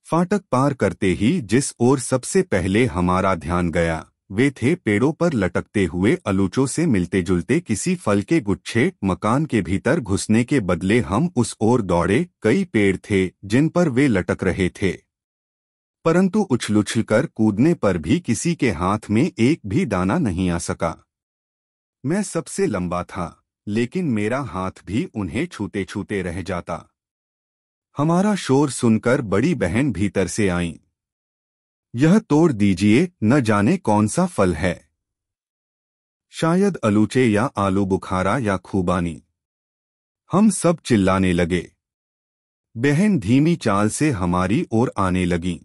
फाटक पार करते ही जिस ओर सबसे पहले हमारा ध्यान गया वे थे पेड़ों पर लटकते हुए अलूचों से मिलते जुलते किसी फल के गुच्छे। मकान के भीतर घुसने के बदले हम उस ओर दौड़े। कई पेड़ थे जिन पर वे लटक रहे थे, परंतु उछल-उछलकर कूदने पर भी किसी के हाथ में एक भी दाना नहीं आ सका। मैं सबसे लंबा था, लेकिन मेरा हाथ भी उन्हें छूते छूते रह जाता। हमारा शोर सुनकर बड़ी बहन भीतर से आईं। यह तोड़ दीजिए, न जाने कौन सा फल है, शायद अलूचे या आलू बुखारा या खूबानी। हम सब चिल्लाने लगे। बहन धीमी चाल से हमारी ओर आने लगी।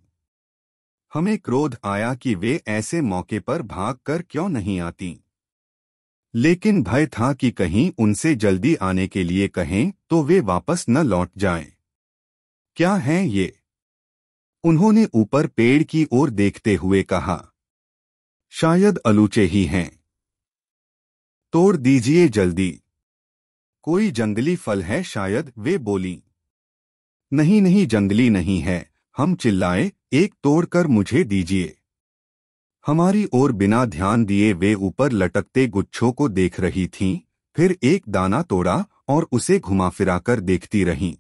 हमें क्रोध आया कि वे ऐसे मौके पर भागकर क्यों नहीं आती, लेकिन भय था कि कहीं उनसे जल्दी आने के लिए कहें तो वे वापस न लौट जाएं। क्या हैं ये? उन्होंने ऊपर पेड़ की ओर देखते हुए कहा। शायद अलूचे ही हैं। तोड़ दीजिए जल्दी। कोई जंगली फल है शायद, वे बोली। नहीं नहीं, जंगली नहीं है, हम चिल्लाए। एक तोड़कर मुझे दीजिए। हमारी ओर बिना ध्यान दिए वे ऊपर लटकते गुच्छों को देख रही थीं, फिर एक दाना तोड़ा और उसे घुमा फिराकर देखती रहीं।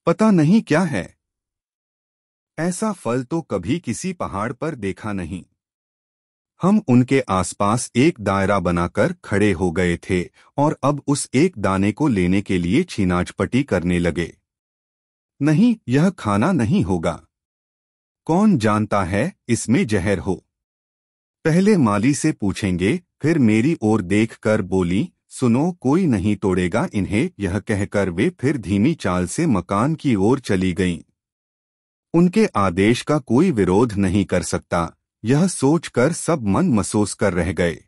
पता नहीं क्या है, ऐसा फल तो कभी किसी पहाड़ पर देखा नहीं। हम उनके आसपास एक दायरा बनाकर खड़े हो गए थे और अब उस एक दाने को लेने के लिए छीनाझपटी करने लगे। नहीं, यह खाना नहीं होगा। कौन जानता है, इसमें जहर हो। पहले माली से पूछेंगे। फिर मेरी ओर देखकर बोली, सुनो, कोई नहीं तोड़ेगा इन्हें। यह कहकर वे फिर धीमी चाल से मकान की ओर चली गईं। उनके आदेश का कोई विरोध नहीं कर सकता, यह सोचकर सब मन मसोस कर रह गए।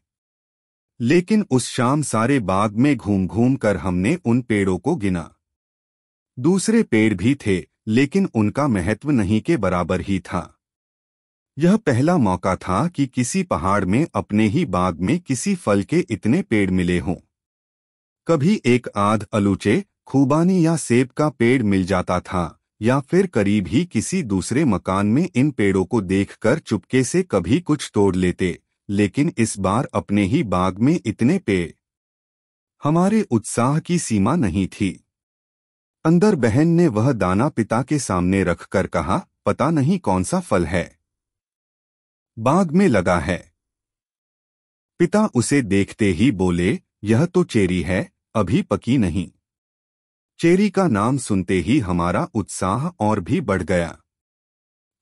लेकिन उस शाम सारे बाग में घूम घूम कर हमने उन पेड़ों को गिना। दूसरे पेड़ भी थे, लेकिन उनका महत्व नहीं के बराबर ही था। यह पहला मौका था कि किसी पहाड़ में अपने ही बाग में किसी फल के इतने पेड़ मिले हों। कभी एक आध अलूचे, खूबानी या सेब का पेड़ मिल जाता था, या फिर करीब ही किसी दूसरे मकान में इन पेड़ों को देखकर चुपके से कभी कुछ तोड़ लेते, लेकिन इस बार अपने ही बाग में इतने पेड़। हमारे उत्साह की सीमा नहीं थी। अंदर बहन ने वह दाना पिता के सामने रखकर कहा, पता नहीं कौन सा फल है, बाग में लगा है। पिता उसे देखते ही बोले, यह तो चेरी है, अभी पकी नहीं। चेरी का नाम सुनते ही हमारा उत्साह और भी बढ़ गया।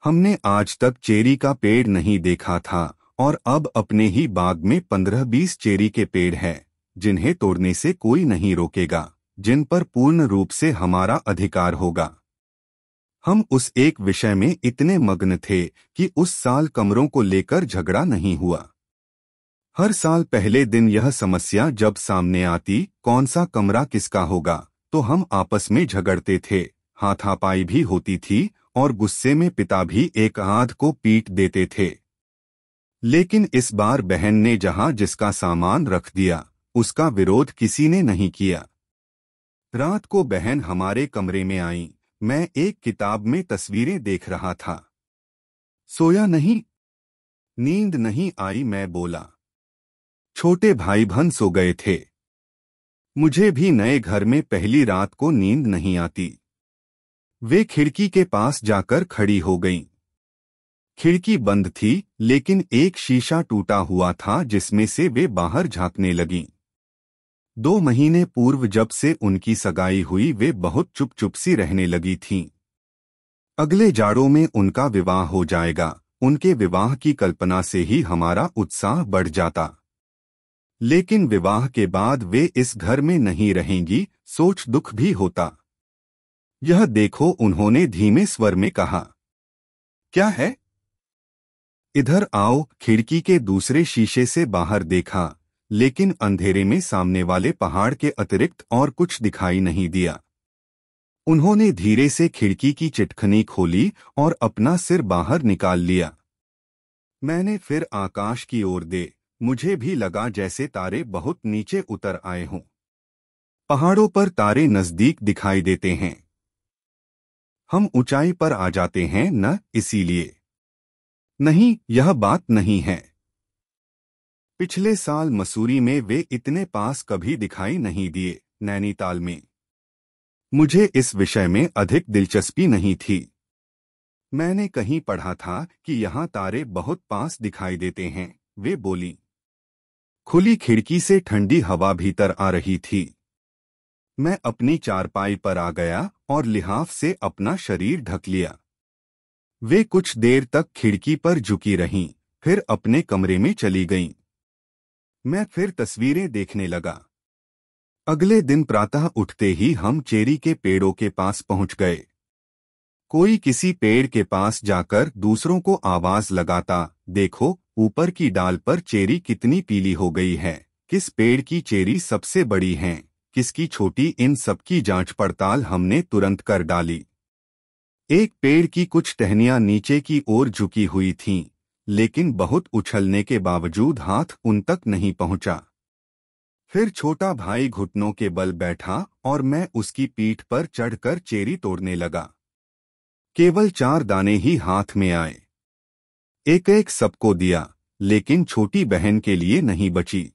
हमने आज तक चेरी का पेड़ नहीं देखा था और अब अपने ही बाग में 15-20 चेरी के पेड़ हैं, जिन्हें तोड़ने से कोई नहीं रोकेगा, जिन पर पूर्ण रूप से हमारा अधिकार होगा। हम उस एक विषय में इतने मग्न थे कि उस साल कमरों को लेकर झगड़ा नहीं हुआ। हर साल पहले दिन यह समस्या जब सामने आती, कौन सा कमरा किसका होगा, तो हम आपस में झगड़ते थे, हाथापाई भी होती थी और गुस्से में पिता भी एक आध को पीट देते थे। लेकिन इस बार बहन ने जहां जिसका सामान रख दिया, उसका विरोध किसी ने नहीं किया। रात को बहन हमारे कमरे में आई। मैं एक किताब में तस्वीरें देख रहा था। सोया नहीं, नींद नहीं आई, मैं बोला। छोटे भाई बहन सो गए थे। मुझे भी नए घर में पहली रात को नींद नहीं आती। वे खिड़की के पास जाकर खड़ी हो गईं। खिड़की बंद थी, लेकिन एक शीशा टूटा हुआ था जिसमें से वे बाहर झांकने लगीं। 2 महीने पूर्व जब से उनकी सगाई हुई वे बहुत चुप-चुप सी रहने लगी थीं। अगले जाड़ों में उनका विवाह हो जाएगा। उनके विवाह की कल्पना से ही हमारा उत्साह बढ़ जाता। लेकिन विवाह के बाद वे इस घर में नहीं रहेंगी, सोच दुख भी होता। यह देखो, उन्होंने धीमे स्वर में कहा। क्या है? इधर आओ। खिड़की के दूसरे शीशे से बाहर देखा, लेकिन अंधेरे में सामने वाले पहाड़ के अतिरिक्त और कुछ दिखाई नहीं दिया। उन्होंने धीरे से खिड़की की चिटखनी खोली और अपना सिर बाहर निकाल लिया। मैंने फिर आकाश की ओर मुझे भी लगा जैसे तारे बहुत नीचे उतर आए हों। पहाड़ों पर तारे नजदीक दिखाई देते हैं। हम ऊंचाई पर आ जाते हैं न इसीलिए। नहीं, यह बात नहीं है। पिछले साल मसूरी में वे इतने पास कभी दिखाई नहीं दिए। नैनीताल में मुझे इस विषय में अधिक दिलचस्पी नहीं थी। मैंने कहीं पढ़ा था कि यहाँ तारे बहुत पास दिखाई देते हैं, वे बोली। खुली खिड़की से ठंडी हवा भीतर आ रही थी। मैं अपनी चारपाई पर आ गया और लिहाफ से अपना शरीर ढक लिया। वे कुछ देर तक खिड़की पर झुकी रहीं, फिर अपने कमरे में चली गईं। मैं फिर तस्वीरें देखने लगा। अगले दिन प्रातः उठते ही हम चेरी के पेड़ों के पास पहुंच गए। कोई किसी पेड़ के पास जाकर दूसरों को आवाज लगाता, देखो ऊपर की डाल पर चेरी कितनी पीली हो गई है, किस पेड़ की चेरी सबसे बड़ी है, किसकी छोटी, इन सबकी जांच पड़ताल हमने तुरंत कर डाली। एक पेड़ की कुछ टहनियां नीचे की ओर झुकी हुई थीं, लेकिन बहुत उछलने के बावजूद हाथ उन तक नहीं पहुंचा। फिर छोटा भाई घुटनों के बल बैठा और मैं उसकी पीठ पर चढ़कर चेरी तोड़ने लगा। केवल 4 दाने ही हाथ में आए। एक एक सबको दिया, लेकिन छोटी बहन के लिए नहीं बची।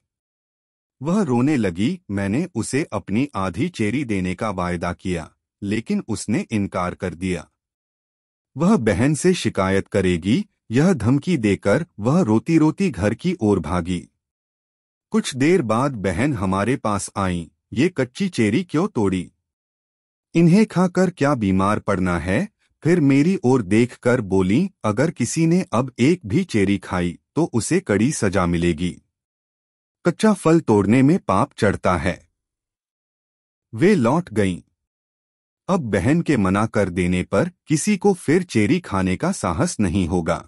वह रोने लगी। मैंने उसे अपनी आधी चेरी देने का वायदा किया, लेकिन उसने इनकार कर दिया। वह बहन से शिकायत करेगी, यह धमकी देकर वह रोती रोती घर की ओर भागी। कुछ देर बाद बहन हमारे पास आई। ये कच्ची चेरी क्यों तोड़ी? इन्हें खाकर क्या बीमार पड़ना है? फिर मेरी ओर देखकर बोली, अगर किसी ने अब एक भी चेरी खाई तो उसे कड़ी सजा मिलेगी। कच्चा फल तोड़ने में पाप चढ़ता है। वे लौट गईं। अब बहन के मना कर देने पर किसी को फिर चेरी खाने का साहस नहीं होगा।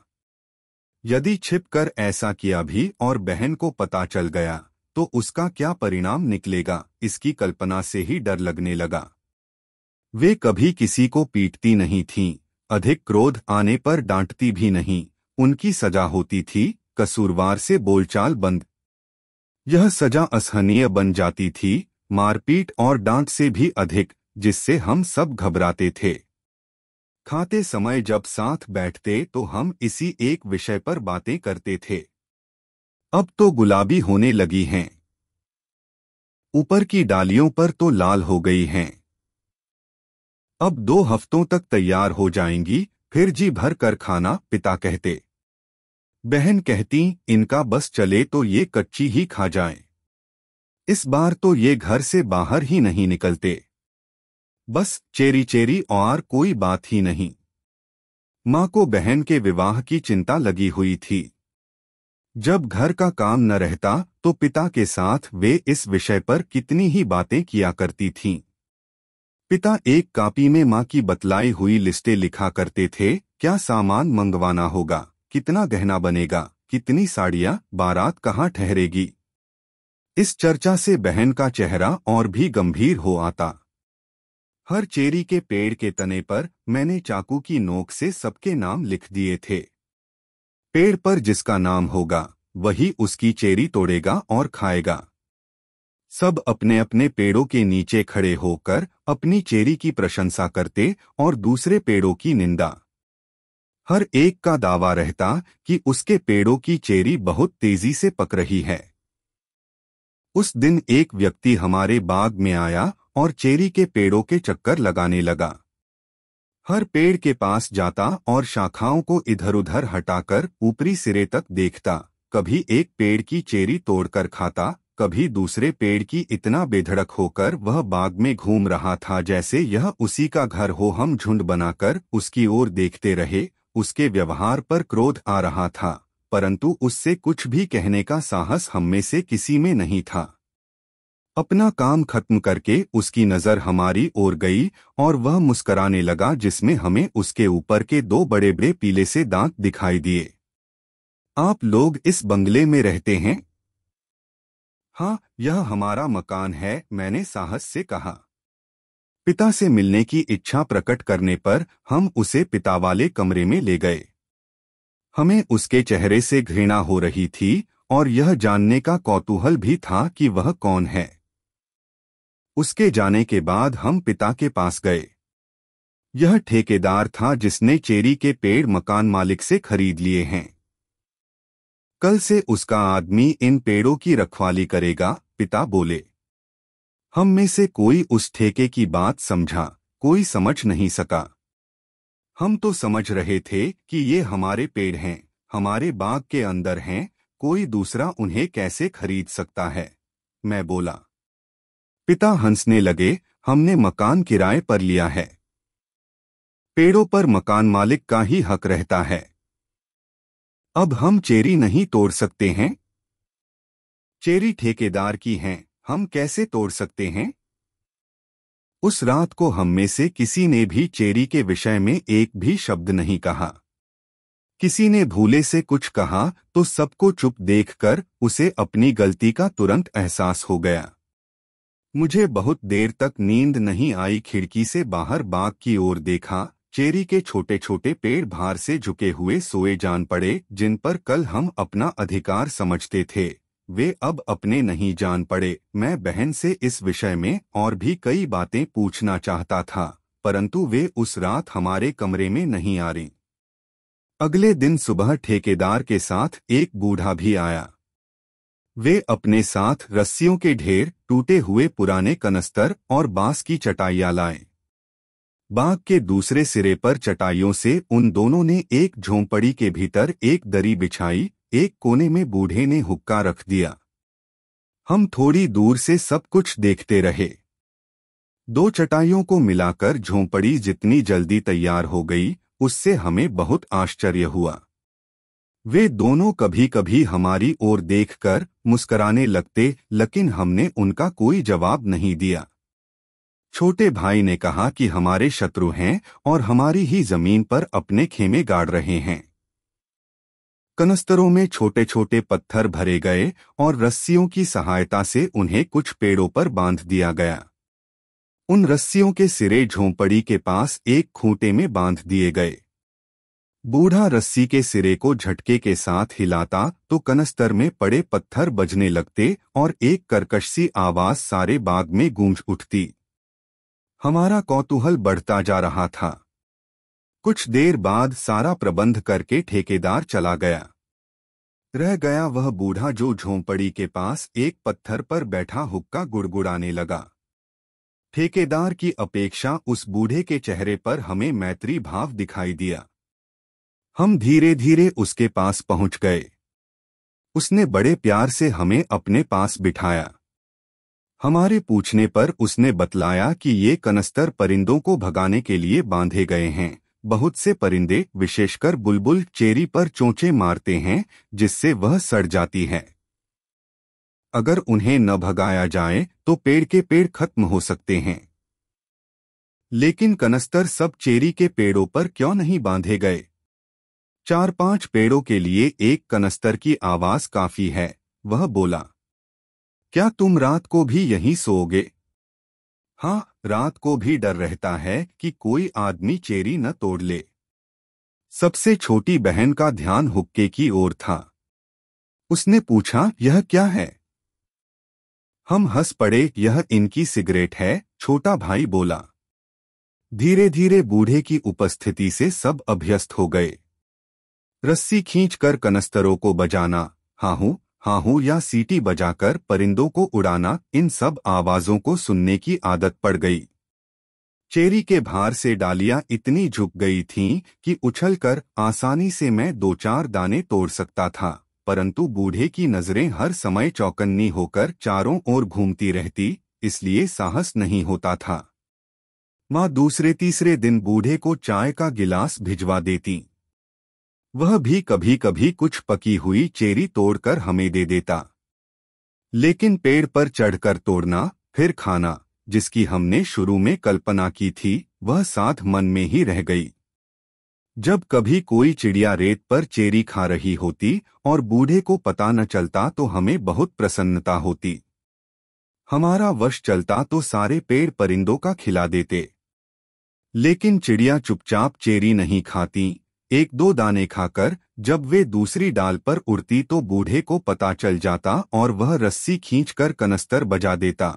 यदि छिपकर ऐसा किया भी और बहन को पता चल गया तो उसका क्या परिणाम निकलेगा, इसकी कल्पना से ही डर लगने लगा। वे कभी किसी को पीटती नहीं थीं, अधिक क्रोध आने पर डांटती भी नहीं। उनकी सजा होती थी कसूरवार से बोलचाल बंद। यह सजा असहनीय बन जाती थी, मारपीट और डांट से भी अधिक, जिससे हम सब घबराते थे। खाते समय जब साथ बैठते तो हम इसी एक विषय पर बातें करते थे। अब तो गुलाबी होने लगी हैं। ऊपर की डालियों पर तो लाल हो गई हैं। अब 2 हफ्तों तक तैयार हो जाएंगी, फिर जी भर कर खाना, पिता कहते। बहन कहती, इनका बस चले तो ये कच्ची ही खा जाएं। इस बार तो ये घर से बाहर ही नहीं निकलते। बस चेरी चेरी और कोई बात ही नहीं। माँ को बहन के विवाह की चिंता लगी हुई थी। जब घर का काम न रहता तो पिता के साथ वे इस विषय पर कितनी ही बातें किया करती थीं। पिता एक कॉपी में माँ की बतलाई हुई लिस्टें लिखा करते थे, क्या सामान मंगवाना होगा, कितना गहना बनेगा, कितनी साड़ियाँ, बारात कहाँ ठहरेगी। इस चर्चा से बहन का चेहरा और भी गंभीर हो आता। हर चेरी के पेड़ के तने पर मैंने चाकू की नोक से सबके नाम लिख दिए थे। पेड़ पर जिसका नाम होगा वही उसकी चेरी तोड़ेगा और खाएगा। सब अपने अपने पेड़ों के नीचे खड़े होकर अपनी चेरी की प्रशंसा करते और दूसरे पेड़ों की निंदा। हर एक का दावा रहता कि उसके पेड़ों की चेरी बहुत तेजी से पक रही है। उस दिन एक व्यक्ति हमारे बाग में आया और चेरी के पेड़ों के चक्कर लगाने लगा। हर पेड़ के पास जाता और शाखाओं को इधर-उधर हटाकर ऊपरी सिरे तक देखता। कभी एक पेड़ की चेरी तोड़कर खाता, कभी दूसरे पेड़ की। इतना बेधड़क होकर वह बाग में घूम रहा था जैसे यह उसी का घर हो। हम झुंड बनाकर उसकी ओर देखते रहे। उसके व्यवहार पर क्रोध आ रहा था, परंतु उससे कुछ भी कहने का साहस हममें से किसी में नहीं था। अपना काम खत्म करके उसकी नजर हमारी ओर गई और वह मुस्कराने लगा, जिसमें हमें उसके ऊपर के 2 बड़े बड़े पीले से दांत दिखाई दिए। आप लोग इस बंगले में रहते हैं? हाँ, यह हमारा मकान है, मैंने साहस से कहा। पिता से मिलने की इच्छा प्रकट करने पर हम उसे पिता वाले कमरे में ले गए। हमें उसके चेहरे से घृणा हो रही थी और यह जानने का कौतूहल भी था कि वह कौन है। उसके जाने के बाद हम पिता के पास गए। यह ठेकेदार था जिसने चेरी के पेड़ मकान मालिक से खरीद लिए हैं। कल से उसका आदमी इन पेड़ों की रखवाली करेगा, पिता बोले। हम में से कोई उस ठेके की बात समझा, कोई समझ नहीं सका। हम तो समझ रहे थे कि ये हमारे पेड़ हैं, हमारे बाग के अंदर हैं, कोई दूसरा उन्हें कैसे खरीद सकता है, मैं बोला। पिता हंसने लगे, हमने मकान किराए पर लिया है। पेड़ों पर मकान मालिक का ही हक रहता है। अब हम चेरी नहीं तोड़ सकते हैं? चेरी ठेकेदार की हैं, हम कैसे तोड़ सकते हैं? उस रात को हम में से किसी ने भी चेरी के विषय में एक भी शब्द नहीं कहा। किसी ने भूले से कुछ कहा तो सबको चुप देखकर उसे अपनी गलती का तुरंत एहसास हो गया। मुझे बहुत देर तक नींद नहीं आई। खिड़की से बाहर बाग की ओर देखा। चेरी के छोटे छोटे पेड़ भार से झुके हुए सोए जान पड़े। जिन पर कल हम अपना अधिकार समझते थे, वे अब अपने नहीं जान पड़े। मैं बहन से इस विषय में और भी कई बातें पूछना चाहता था, परंतु वे उस रात हमारे कमरे में नहीं आ रही। अगले दिन सुबह ठेकेदार के साथ एक बूढ़ा भी आया। वे अपने साथ रस्सियों के ढेर, टूटे हुए पुराने कनस्तर और बांस की चटाइयां लाए। बाग के दूसरे सिरे पर चटाइयों से उन दोनों ने एक झोंपड़ी के भीतर एक दरी बिछाई। एक कोने में बूढ़े ने हुक्का रख दिया। हम थोड़ी दूर से सब कुछ देखते रहे। दो चटाइयों को मिलाकर झोंपड़ी जितनी जल्दी तैयार हो गई, उससे हमें बहुत आश्चर्य हुआ। वे दोनों कभी कभी हमारी ओर देखकर मुस्कराने लगते, लेकिन हमने उनका कोई जवाब नहीं दिया। छोटे भाई ने कहा कि हमारे शत्रु हैं और हमारी ही जमीन पर अपने खेमे गाड़ रहे हैं। कनस्तरों में छोटे छोटे पत्थर भरे गए और रस्सियों की सहायता से उन्हें कुछ पेड़ों पर बांध दिया गया। उन रस्सियों के सिरे झोंपड़ी के पास एक खूंटे में बांध दिए गए। बूढ़ा रस्सी के सिरे को झटके के साथ हिलाता तो कनस्तर में पड़े पत्थर बजने लगते और एक कर्कश सी आवाज सारे बाग में गूंज उठती। हमारा कौतूहल बढ़ता जा रहा था। कुछ देर बाद सारा प्रबंध करके ठेकेदार चला गया। रह गया वह बूढ़ा जो झोंपड़ी के पास एक पत्थर पर बैठा हुक्का गुड़गुड़ाने लगा। ठेकेदार की अपेक्षा उस बूढ़े के चेहरे पर हमें मैत्री भाव दिखाई दिया। हम धीरे धीरे उसके पास पहुंच गए। उसने बड़े प्यार से हमें अपने पास बिठाया। हमारे पूछने पर उसने बतलाया कि ये कनस्तर परिंदों को भगाने के लिए बांधे गए हैं। बहुत से परिंदे, विशेषकर बुलबुल, चेरी पर चोंचे मारते हैं, जिससे वह सड़ जाती है। अगर उन्हें न भगाया जाए तो पेड़ के पेड़ खत्म हो सकते हैं। लेकिन कनस्तर सब चेरी के पेड़ों पर क्यों नहीं बांधे गए? 4-5 पेड़ों के लिए एक कनस्तर की आवाज काफी है, वह बोला। क्या तुम रात को भी यहीं सोओगे? हाँ, रात को भी डर रहता है कि कोई आदमी चेरी न तोड़ ले। सबसे छोटी बहन का ध्यान हुक्के की ओर था। उसने पूछा, यह क्या है? हम हंस पड़े। यह इनकी सिगरेट है, छोटा भाई बोला। धीरे धीरे बूढ़े की उपस्थिति से सब अभ्यस्त हो गए। रस्सी खींचकर कनस्तरों को बजाना, हाहू हाहू या सीटी बजाकर परिंदों को उड़ाना, इन सब आवाजों को सुनने की आदत पड़ गई। चेरी के भार से डालियां इतनी झुक गई थीं कि उछलकर आसानी से मैं 2-4 दाने तोड़ सकता था, परंतु बूढ़े की नजरें हर समय चौकन्नी होकर चारों ओर घूमती रहती, इसलिए साहस नहीं होता था। माँ दूसरे तीसरे दिन बूढ़े को चाय का गिलास भिजवा देती। वह भी कभी कभी कुछ पकी हुई चेरी तोड़कर हमें दे देता। लेकिन पेड़ पर चढ़कर तोड़ना फिर खाना, जिसकी हमने शुरू में कल्पना की थी, वह साथ मन में ही रह गई। जब कभी कोई चिड़िया रेत पर चेरी खा रही होती और बूढ़े को पता न चलता तो हमें बहुत प्रसन्नता होती। हमारा वश चलता तो सारे पेड़ परिंदों का खिला देते। लेकिन चिड़िया चुपचाप चेरी नहीं खाती। 1-2 दाने खाकर जब वे दूसरी डाल पर उड़ती तो बूढ़े को पता चल जाता और वह रस्सी खींचकर कनस्तर बजा देता।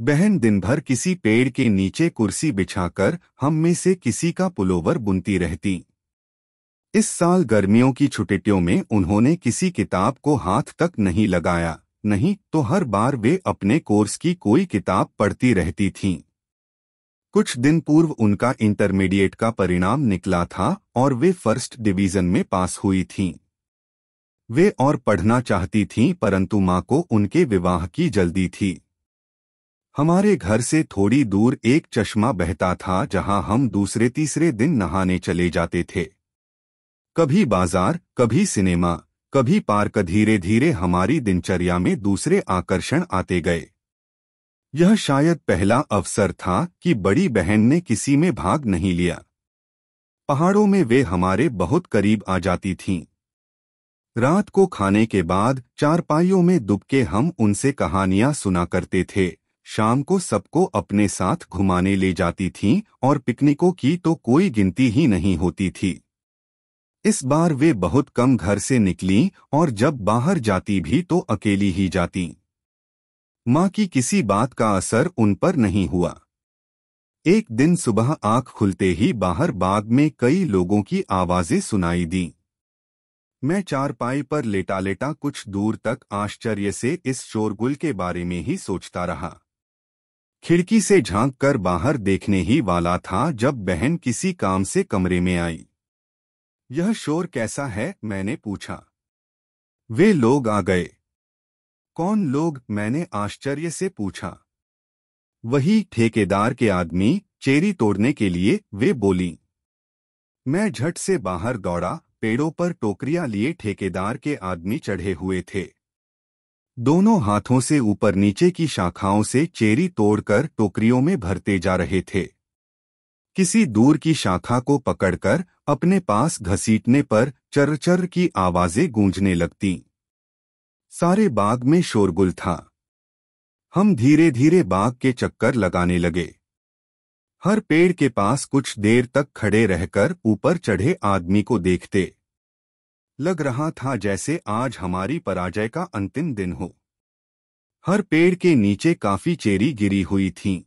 बहन दिन भर किसी पेड़ के नीचे कुर्सी बिछाकर हम में से किसी का पुलोवर बुनती रहती। इस साल गर्मियों की छुट्टियों में उन्होंने किसी किताब को हाथ तक नहीं लगाया, नहीं तो हर बार वे अपने कोर्स की कोई किताब पढ़ती रहती थीं। कुछ दिन पूर्व उनका इंटरमीडिएट का परिणाम निकला था और वे फर्स्ट डिवीजन में पास हुई थीं। वे और पढ़ना चाहती थीं, परंतु मां को उनके विवाह की जल्दी थी। हमारे घर से थोड़ी दूर एक चश्मा बहता था जहां हम दूसरे तीसरे दिन नहाने चले जाते थे। कभी बाजार, कभी सिनेमा, कभी पार्क। धीरे धीरे हमारी दिनचर्या में दूसरे आकर्षण आते गए। यह शायद पहला अवसर था कि बड़ी बहन ने किसी में भाग नहीं लिया। पहाड़ों में वे हमारे बहुत करीब आ जाती थीं। रात को खाने के बाद चारपाइयों में दुबके हम उनसे कहानियां सुना करते थे। शाम को सबको अपने साथ घुमाने ले जाती थीं और पिकनिकों की तो कोई गिनती ही नहीं होती थी। इस बार वे बहुत कम घर से निकलीं और जब बाहर जाती भी तो अकेली ही जाती। मां की किसी बात का असर उन पर नहीं हुआ। एक दिन सुबह आंख खुलते ही बाहर बाग में कई लोगों की आवाजें सुनाई दी। मैं चारपाई पर लेटा लेटा कुछ दूर तक आश्चर्य से इस शोरगुल के बारे में ही सोचता रहा। खिड़की से झांक कर बाहर देखने ही वाला था जब बहन किसी काम से कमरे में आई। यह शोर कैसा है? मैंने पूछा। वे लोग आ गए। कौन लोग? मैंने आश्चर्य से पूछा। वही ठेकेदार के आदमी, चेरी तोड़ने के लिए, वे बोली। मैं झट से बाहर दौड़ा। पेड़ों पर टोकरियां लिए ठेकेदार के आदमी चढ़े हुए थे। दोनों हाथों से ऊपर नीचे की शाखाओं से चेरी तोड़कर टोकरियों में भरते जा रहे थे। किसी दूर की शाखा को पकड़कर अपने पास घसीटने पर चर-चर की आवाजें गूंजने लगतीं। सारे बाग में शोरगुल था। हम धीरे धीरे बाग के चक्कर लगाने लगे। हर पेड़ के पास कुछ देर तक खड़े रहकर ऊपर चढ़े आदमी को देखते। लग रहा था जैसे आज हमारी पराजय का अंतिम दिन हो। हर पेड़ के नीचे काफी चेरी गिरी हुई थीं।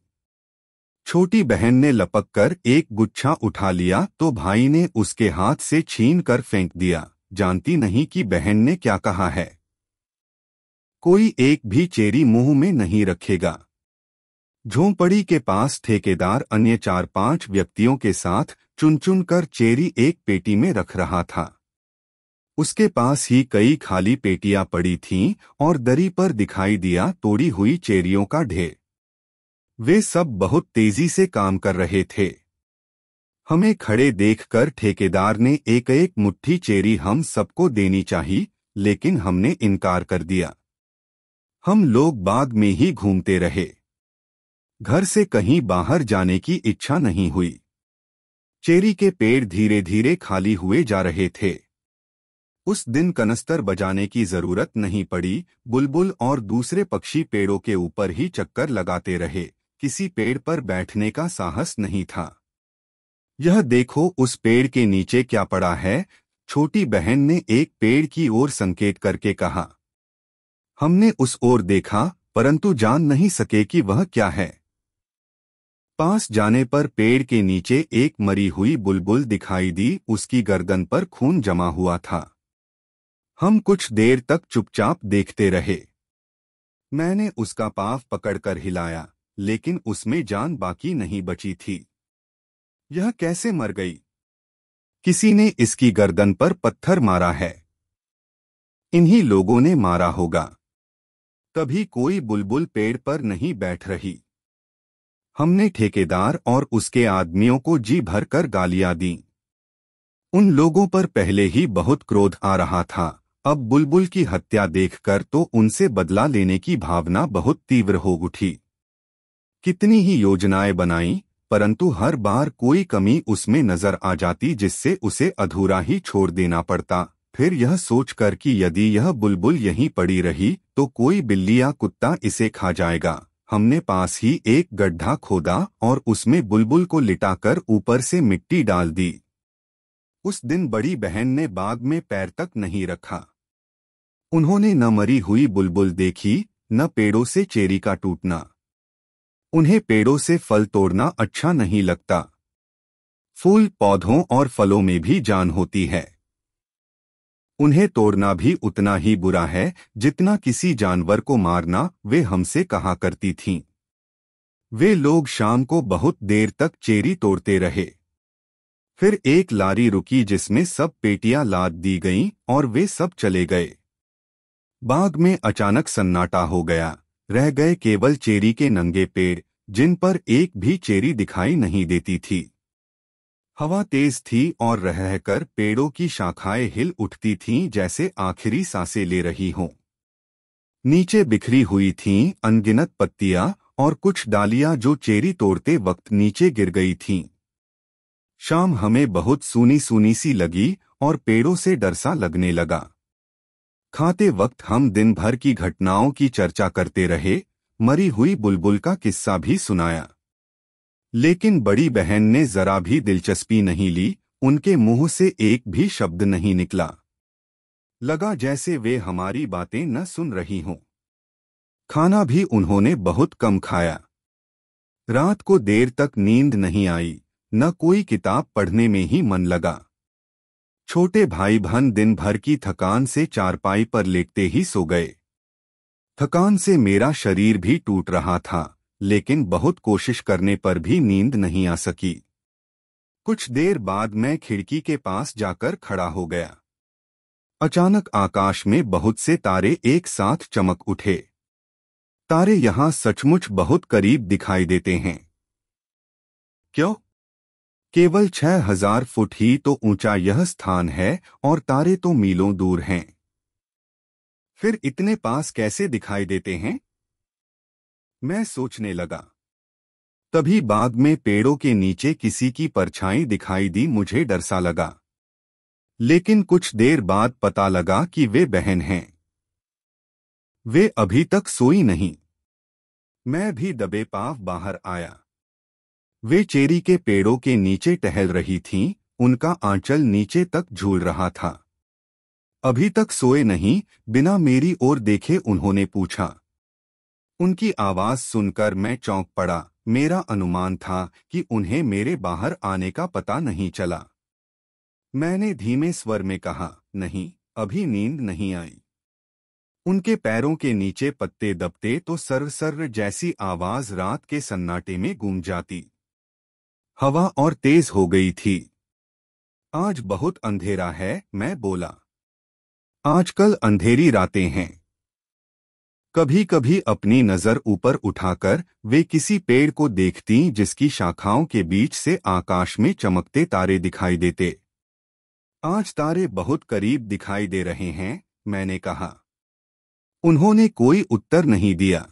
छोटी बहन ने लपककर एक गुच्छा उठा लिया तो भाई ने उसके हाथ से छीन कर फेंक दिया, जानती नहीं कि बहन ने क्या कहा है। कोई एक भी चेरी मुंह में नहीं रखेगा। झोंपड़ी के पास ठेकेदार अन्य 4-5 व्यक्तियों के साथ चुन चुन कर चेरी एक पेटी में रख रहा था। उसके पास ही कई खाली पेटियां पड़ी थीं और दरी पर दिखाई दिया तोड़ी हुई चेरियों का ढेर। वे सब बहुत तेजी से काम कर रहे थे। हमें खड़े देखकर ठेकेदार ने एक एक मुट्ठी चेरी हम सबको देनी चाहिए, लेकिन हमने इनकार कर दिया। हम लोग बाग में ही घूमते रहे। घर से कहीं बाहर जाने की इच्छा नहीं हुई। चेरी के पेड़ धीरे धीरे खाली हुए जा रहे थे। उस दिन कनस्तर बजाने की जरूरत नहीं पड़ी। बुलबुल और दूसरे पक्षी पेड़ों के ऊपर ही चक्कर लगाते रहे। किसी पेड़ पर बैठने का साहस नहीं था। यह देखो, उस पेड़ के नीचे क्या पड़ा है? छोटी बहन ने एक पेड़ की ओर संकेत करके कहा। हमने उस ओर देखा, परंतु जान नहीं सके कि वह क्या है। पास जाने पर पेड़ के नीचे एक मरी हुई बुलबुल दिखाई दी। उसकी गर्दन पर खून जमा हुआ था। हम कुछ देर तक चुपचाप देखते रहे। मैंने उसका पाँव पकड़कर हिलाया, लेकिन उसमें जान बाकी नहीं बची थी। यह कैसे मर गई? किसी ने इसकी गर्दन पर पत्थर मारा है। इन्हीं लोगों ने मारा होगा। तभी कोई बुलबुल पेड़ पर नहीं बैठ रही। हमने ठेकेदार और उसके आदमियों को जी भरकर गालियां दी। उन लोगों पर पहले ही बहुत क्रोध आ रहा था। अब बुलबुल की हत्या देखकर तो उनसे बदला लेने की भावना बहुत तीव्र हो उठी। कितनी ही योजनाएं बनाई, परंतु हर बार कोई कमी उसमें नजर आ जाती जिससे उसे अधूरा ही छोड़ देना पड़ता। फिर यह सोचकर कि यदि यह बुलबुल यहीं पड़ी रही तो कोई बिल्ली या कुत्ता इसे खा जाएगा, हमने पास ही एक गड्ढा खोदा और उसमें बुलबुल को लिटाकर ऊपर से मिट्टी डाल दी। उस दिन बड़ी बहन ने बाग में पैर तक नहीं रखा। उन्होंने न मरी हुई बुलबुल देखी, न पेड़ों से चेरी का टूटना। उन्हें पेड़ों से फल तोड़ना अच्छा नहीं लगता। फूल, पौधों और फलों में भी जान होती है। उन्हें तोड़ना भी उतना ही बुरा है जितना किसी जानवर को मारना, वे हमसे कहा करती थीं। वे लोग शाम को बहुत देर तक चेरी तोड़ते रहे। फिर एक लारी रुकी जिसमें सब पेटियां लाद दी गईं और वे सब चले गए। बाग में अचानक सन्नाटा हो गया। रह गए केवल चेरी के नंगे पेड़, जिन पर एक भी चेरी दिखाई नहीं देती थी। हवा तेज थी और रहकर पेड़ों की शाखाएं हिल उठती थीं जैसे आखिरी सांसें ले रही हों। नीचे बिखरी हुई थीं अनगिनत पत्तियां और कुछ डालियां जो चेरी तोड़ते वक्त नीचे गिर गई थीं। शाम हमें बहुत सूनी सूनी सी लगी और पेड़ों से डर सा लगने लगा। खाते वक्त हम दिन भर की घटनाओं की चर्चा करते रहे। मरी हुई बुलबुल का किस्सा भी सुनाया, लेकिन बड़ी बहन ने जरा भी दिलचस्पी नहीं ली। उनके मुंह से एक भी शब्द नहीं निकला। लगा जैसे वे हमारी बातें न सुन रही हों। खाना भी उन्होंने बहुत कम खाया। रात को देर तक नींद नहीं आई, न कोई किताब पढ़ने में ही मन लगा। छोटे भाई बहन दिन भर की थकान से चारपाई पर लेटते ही सो गए। थकान से मेरा शरीर भी टूट रहा था, लेकिन बहुत कोशिश करने पर भी नींद नहीं आ सकी। कुछ देर बाद मैं खिड़की के पास जाकर खड़ा हो गया। अचानक आकाश में बहुत से तारे एक साथ चमक उठे। तारे यहाँ सचमुच बहुत करीब दिखाई देते हैं। क्यों? केवल 6000 फुट ही तो ऊंचा यह स्थान है और तारे तो मीलों दूर हैं। फिर इतने पास कैसे दिखाई देते हैं? मैं सोचने लगा। तभी बाग में पेड़ों के नीचे किसी की परछाई दिखाई दी। मुझे डर सा लगा, लेकिन कुछ देर बाद पता लगा कि वे बहन हैं। वे अभी तक सोई नहीं। मैं भी दबे पांव बाहर आया। वे चेरी के पेड़ों के नीचे टहल रही थीं। उनका आंचल नीचे तक झूल रहा था। अभी तक सोए नहीं? बिना मेरी ओर देखे उन्होंने पूछा। उनकी आवाज सुनकर मैं चौंक पड़ा। मेरा अनुमान था कि उन्हें मेरे बाहर आने का पता नहीं चला। मैंने धीमे स्वर में कहा, नहीं, अभी नींद नहीं आई। उनके पैरों के नीचे पत्ते दबते तो सर्र सर्र जैसी आवाज रात के सन्नाटे में गूंज जाती। हवा और तेज हो गई थी। आज बहुत अंधेरा है, मैं बोला। आजकल अंधेरी रातें हैं। कभी कभी अपनी नजर ऊपर उठाकर वे किसी पेड़ को देखती जिसकी शाखाओं के बीच से आकाश में चमकते तारे दिखाई देते। आज तारे बहुत करीब दिखाई दे रहे हैं, मैंने कहा। उन्होंने कोई उत्तर नहीं दिया।